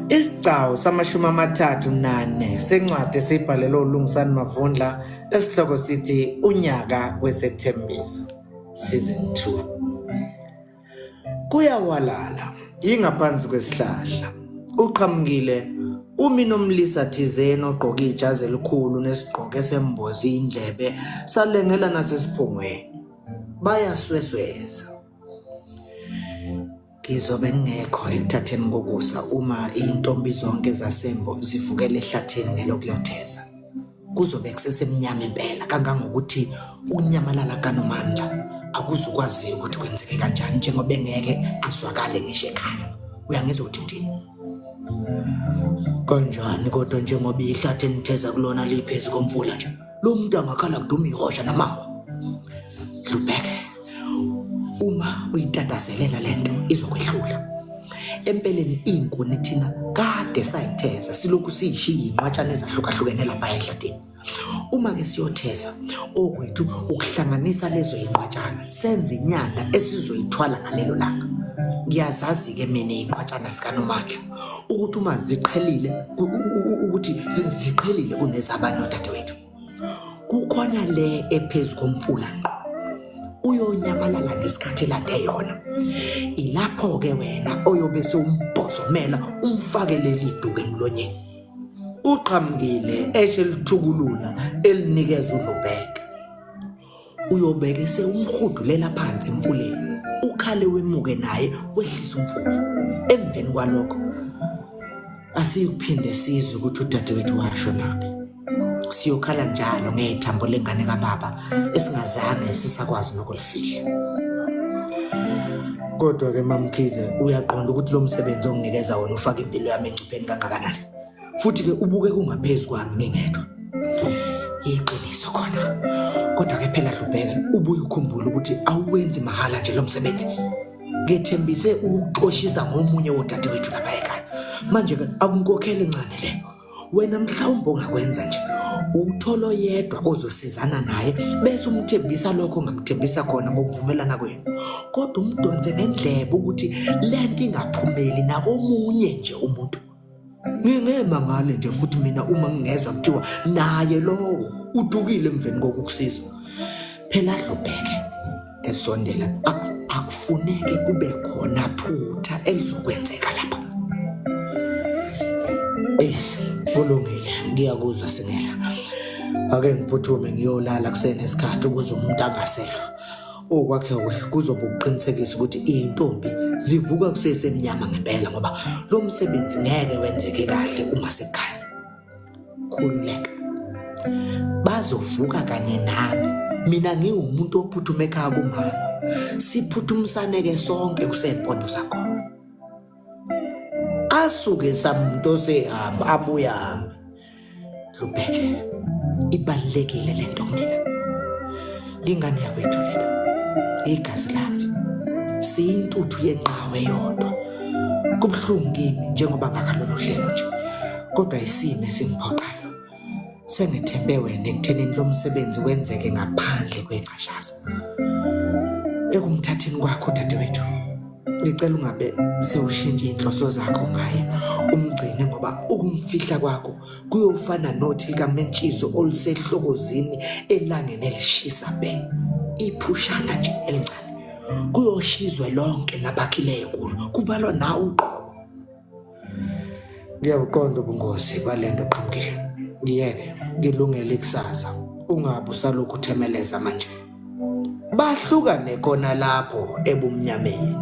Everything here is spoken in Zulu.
Isigcawu samashumi amathathu nane sencwadi esibhalelwe uLungisani Mavundla esihloko sithi unyaka wesethembiso season 2. Kuyawalala ingaphansi kwesihlahla uqhamukile uMinomlisa thizeni ogqoke ijazi elikhulu nesigqoko esembozi indlebe salengela nasesiphongweni bayaswesweza. Ngizobe ngekho ekuthatheni kokusa uma intombi zonke zasembo zivukele ehlathini ngelokuyotheza. Kuzobe kusesemnyama impela kangangokuthi ukunyamalala kaNomandla akuzukwazi ukuthi kwenzeke kanjani njengoba engeke aswakale ngisho ekhaya. Uyangizwa ukuthi ngithini? Kanjani kodwa njengoba ihlathini theza kulona liphezulu komfula nje. Lo muntu angakhala kuduma ihosha namawa. Hlubeke. Uma uyitatazelela lento izokwehlula. Empeleni inkuni thina kade sayitheza silokhu siyishiya inqwatshana ezahlukahlukene lapha ehlathini. Uma ke siyotheza okwethu ukuhlanganisa lezo inqwatshana senze inyanda esizoyithwala ngalelo langa. Ngiyazazi ke mina inqwatshana zikaNomandla ukuthi uma ziqhelile ukuthi ziqhelile kunezabanye odadewethu. Kukhona le ephezulu komfula ngqo. Uyonyamalala ngesikhathi lande yona. Ilapho ke wena oyobe sewumbhozomela umfake leli duku emlonyeni. Uqhamukile eshe lithukulula elinikeza uDlubheke. Uyobeke sewumhudulela phansi emfuleni. Ukhale wemuke naye wehlisa umfula. Emveni kwalokho asikuphinde sizwe ukuthi udadewethu washo naphi. Siyokhala njalo ngethambo lengane kaBaba esingazange sisakwazi nokulifihla. Kodwa ke Mamkhize uyaqonda ukuthi lo msebenzi onginikeza wona ufaka impilo yami engcupheni kangakanani. Futhi ke ubuke kungaphezulu kwami ngingedwa. Iqiniso khona. Kodwa ke phela Dlubheke ubuye ukhumbule ukuthi awuwenzi mahala nje lo msebenzi. Ngethembise ukuxoshisa ngomunye wodadewethu lapha ekhaya. Manje ke akunkokhele encane leyo. Wena mhlawumbe ongakwenza nje ukuthola yedwa ozosizana naye bese umthembisa lokho ongamthembisa khona ngokuvumelana kwenu. Kodwa umdonse ngendlebe ukuthi lento ingaphumeli nakomunye nje umuntu. Ngingemangale nje futhi mina uma ngingezwa kuthiwa naye lowo udukile emveni kokukusiza. Phela Dlubheke esondela akufuneke kube khona phutha elizokwenzeka lapha. Kulungile ngiyakuzwa Singela. Ake ngiphuthume ngiyolala kusenesikhathi ukuze umuntu angaselwa. Okwakhe kuzobe ukuqinisekisa ukuthi intombi zivuka kusesemnyama ngempela ngoba lo msebenzi ngeke wenzeke kahle uma sekukhanya. Khululeka. Bazovuka kanye nami. Mina ngiwumuntu ophuthuma ekhaya kumama. Siphuthumisane ke sonke kusempondo zakho. Asuke samuntu sehamba abuya. Dlubheke ibalekile lento kumina. Ingane yakwethu lena igazi lami siyintuthu yenqawe yodwa. Kubhlungu kimi njengoba ngakalolu hlelo nje. Kodwa isimo esingiphoqayo. Sengethembe wena ekuthenini lo msebenzi wenzeke ngaphandle kwecashaza. Ekumthatheni kwakho dadewethu. Ngicela ungabe sewushintsha inhloso zakho ngaye umgcine ngoba ukumfihla kwakho kuyofana nothi likaMentshizo olusehlokozini elangeni elishisa be iphushana nje elincane kuyoshizwe lonke nabakhileyo kulo kubalwa nawe uqobo. Ngiyabuqonda ubungozi balento qhamukile. Ngiyeke ngilungele ikusasa ungabe usalokhu uthemeleza manje. Bahlukane khona lapho ebumnyameni.